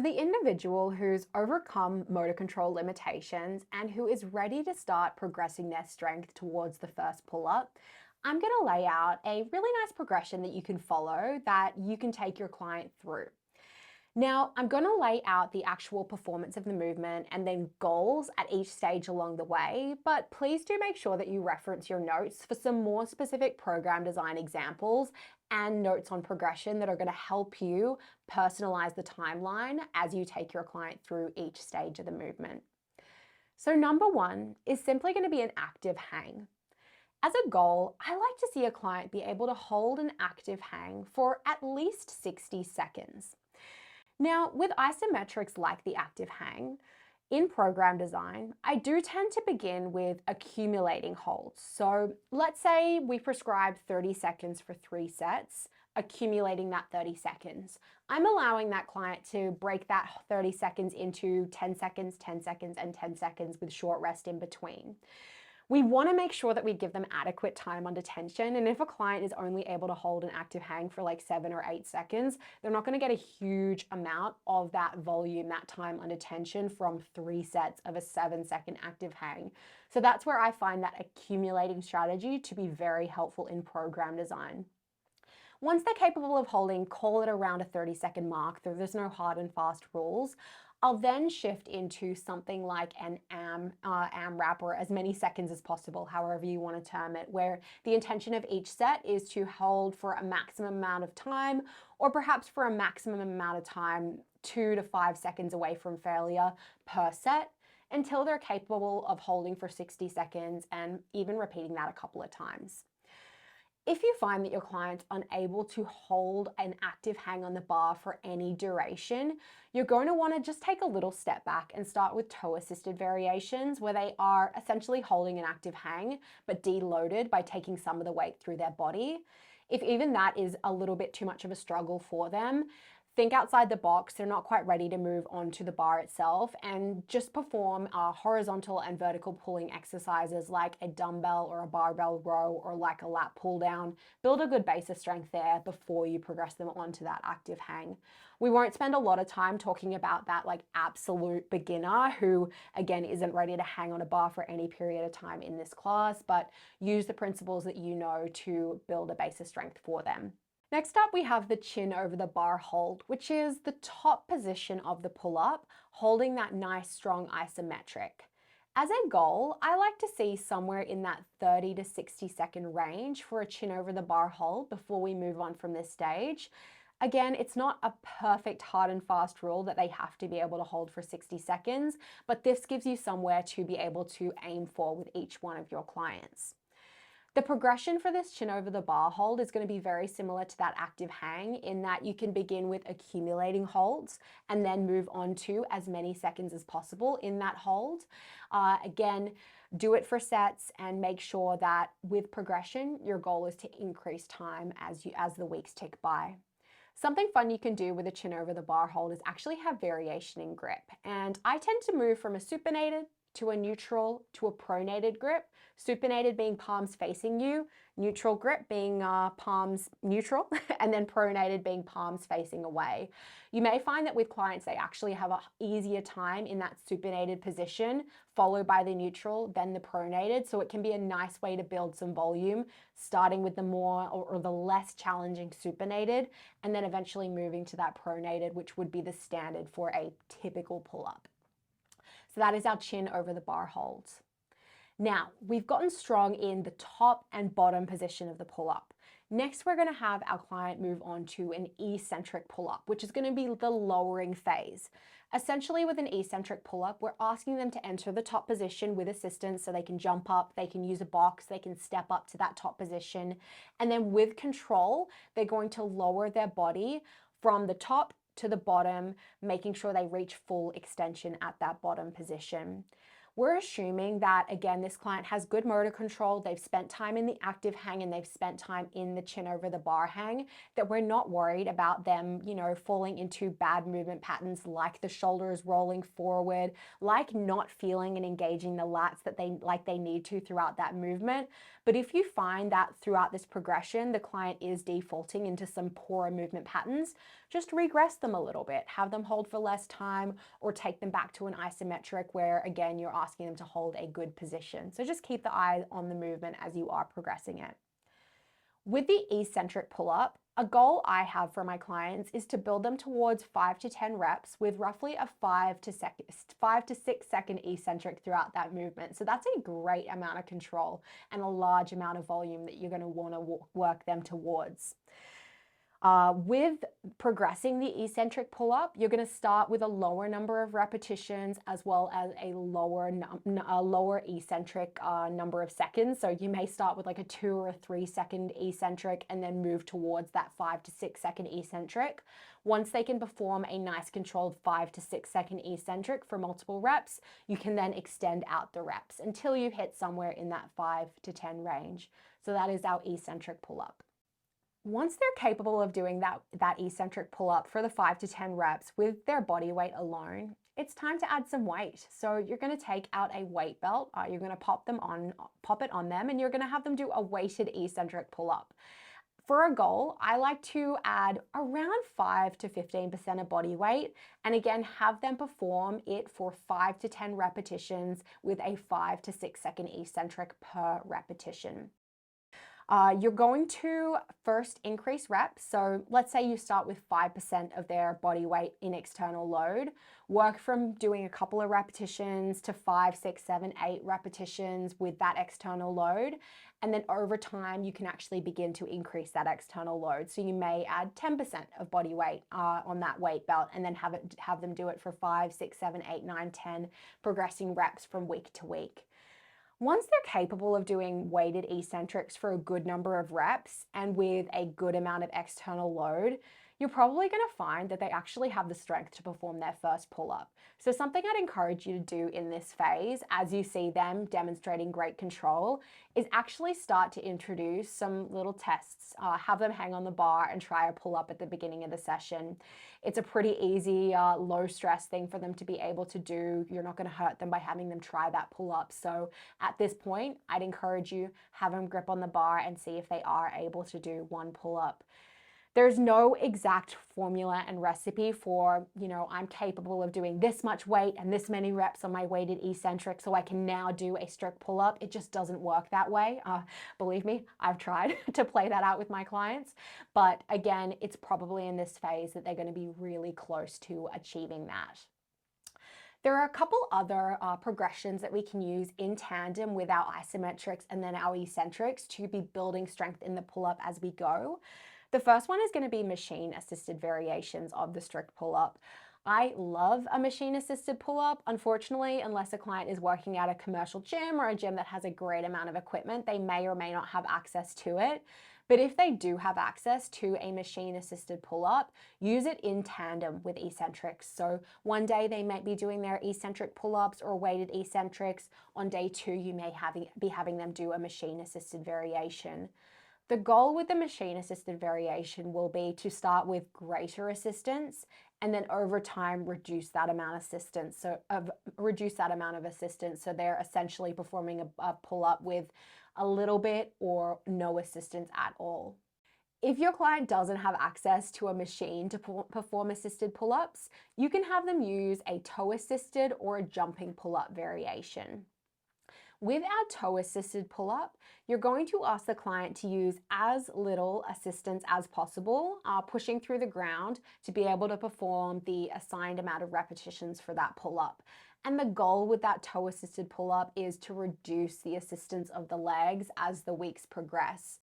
For the individual who's overcome motor control limitations and who is ready to start progressing their strength towards the first pull-up, I'm going to lay out a really nice progression that you can follow that you can take your client through. Now, I'm going to lay out the actual performance of the movement and then goals at each stage along the way, but please do make sure that you reference your notes for some more specific program design examples and notes on progression that are going to help you personalize the timeline as you take your client through each stage of the movement. So number one is simply going to be an active hang. As a goal, I like to see a client be able to hold an active hang for at least 60 seconds. Now, with isometrics like the active hang, in program design, I do tend to begin with accumulating holds. So let's say we prescribe 30 seconds for 3 sets, accumulating that 30 seconds. I'm allowing that client to break that 30 seconds into 10 seconds, 10 seconds, and 10 seconds with short rest in between. We want to make sure that we give them adequate time under tension, and if a client is only able to hold an active hang for like 7 or 8 seconds, they're not going to get a huge amount of that volume, that time under tension from 3 sets of a 7-second active hang. So that's where I find that accumulating strategy to be very helpful in program design. Once they're capable of holding, call it around a 30-second mark, there's no hard and fast rules. I'll then shift into something like an AMRAP, or as many seconds as possible, however you want to term it, where the intention of each set is to hold for a maximum amount of time, or perhaps for a maximum amount of time, 2 to 5 seconds away from failure per set, until they're capable of holding for 60 seconds and even repeating that a couple of times. If you find that your client's unable to hold an active hang on the bar for any duration, you're going to want to just take a little step back and start with toe-assisted variations where they are essentially holding an active hang but deloaded by taking some of the weight through their body. If even that is a little bit too much of a struggle for them, think outside the box. They're not quite ready to move on to the bar itself, and just perform horizontal and vertical pulling exercises like a dumbbell or a barbell row or like a lat pull down. Build a good base of strength there before you progress them onto that active hang. We won't spend a lot of time talking about that like absolute beginner who again isn't ready to hang on a bar for any period of time in this class, but use the principles that you know to build a base of strength for them. Next up, we have the chin over the bar hold, which is the top position of the pull-up, holding that nice, strong isometric. As a goal, I like to see somewhere in that 30 to 60 second range for a chin over the bar hold before we move on from this stage. Again, it's not a perfect hard and fast rule that they have to be able to hold for 60 seconds, but this gives you somewhere to be able to aim for with each one of your clients. The progression for this chin over the bar hold is going to be very similar to that active hang in that you can begin with accumulating holds and then move on to as many seconds as possible in that hold. Again, do it for sets and make sure that with progression, your goal is to increase time as the weeks tick by. Something fun you can do with a chin over the bar hold is actually have variation in grip. And I tend to move from a supinated to a neutral to a pronated grip. Supinated being palms facing you, neutral grip being palms neutral, and then pronated being palms facing away. You may find that with clients, they actually have an easier time in that supinated position, followed by the neutral, then the pronated. So it can be a nice way to build some volume, starting with the more or the less challenging supinated, and then eventually moving to that pronated, which would be the standard for a typical pull-up. So that is our chin over the bar holds. Now, we've gotten strong in the top and bottom position of the pull-up. Next, we're going to have our client move on to an eccentric pull-up, which is going to be the lowering phase. Essentially, with an eccentric pull-up, we're asking them to enter the top position with assistance so they can jump up, they can use a box, they can step up to that top position. And then with control, they're going to lower their body from the top to the bottom, making sure they reach full extension at that bottom position. we're assuming that, again, this client has good motor control, they've spent time in the active hang and they've spent time in the chin over the bar hang, that we're not worried about them, falling into bad movement patterns like the shoulders rolling forward, like not feeling and engaging the lats that they need to throughout that movement. But if you find that throughout this progression, the client is defaulting into some poorer movement patterns, just regress them a little bit, have them hold for less time, or take them back to an isometric where, again, you're asking them to hold a good position. So just keep the eye on the movement as you are progressing it. With the eccentric pull-up, a goal I have for my clients is to build them towards 5 to 10 reps with roughly a 5 to 6 second eccentric throughout that movement. So that's a great amount of control and a large amount of volume that you're going to want to work them towards. With progressing the eccentric pull-up, you're going to start with a lower number of repetitions as well as a lower eccentric number of seconds. So you may start with like a 2 or 3 second eccentric and then move towards that 5 to 6 second eccentric. Once they can perform a nice controlled 5 to 6 second eccentric for multiple reps, you can then extend out the reps until you hit somewhere in that 5 to 10 range. So that is our eccentric pull-up. Once they're capable of doing that eccentric pull-up for the 5 to 10 reps with their body weight alone, it's time to add some weight. So you're going to take out a weight belt, you're going to pop it on them, and you're going to have them do a weighted eccentric pull-up. For a goal, I like to add around 5 to 15% of body weight, and again, have them perform it for 5 to 10 repetitions with a 5 to 6 second eccentric per repetition. You're going to first increase reps. So let's say you start with 5% of their body weight in external load. Work from doing a couple of repetitions to 5, 6, 7, 8 repetitions with that external load. And then over time, you can actually begin to increase that external load. So you may add 10% of body weight on that weight belt and then have them do it for 5, 6, 7, 8, 9, 10, progressing reps from week to week. Once they're capable of doing weighted eccentrics for a good number of reps and with a good amount of external load, you're probably going to find that they actually have the strength to perform their first pull-up. So something I'd encourage you to do in this phase, as you see them demonstrating great control, is actually start to introduce some little tests. Have them hang on the bar and try a pull-up at the beginning of the session. It's a pretty easy, low-stress thing for them to be able to do. You're not going to hurt them by having them try that pull-up. So at this point, I'd encourage you, have them grip on the bar and see if they are able to do one pull-up. There's no exact formula and recipe for, I'm capable of doing this much weight and this many reps on my weighted eccentric, so I can now do a strict pull-up. It just doesn't work that way. Believe me, I've tried to play that out with my clients. But again, it's probably in this phase that they're going to be really close to achieving that. There are a couple other progressions that we can use in tandem with our isometrics and then our eccentrics to be building strength in the pull-up as we go. The first one is going to be machine-assisted variations of the strict pull-up. I love a machine-assisted pull-up. Unfortunately, unless a client is working at a commercial gym or a gym that has a great amount of equipment, they may or may not have access to it. But if they do have access to a machine-assisted pull-up, use it in tandem with eccentrics. So one day they might be doing their eccentric pull-ups or weighted eccentrics. On day 2, you may be having them do a machine-assisted variation. The goal with the machine-assisted variation will be to start with greater assistance and then over time reduce that amount of assistance. So they're essentially performing a pull-up with a little bit or no assistance at all. If your client doesn't have access to a machine to perform assisted pull-ups, you can have them use a toe-assisted or a jumping pull-up variation. With our toe-assisted pull-up, you're going to ask the client to use as little assistance as possible, pushing through the ground to be able to perform the assigned amount of repetitions for that pull-up. And the goal with that toe-assisted pull-up is to reduce the assistance of the legs as the weeks progress.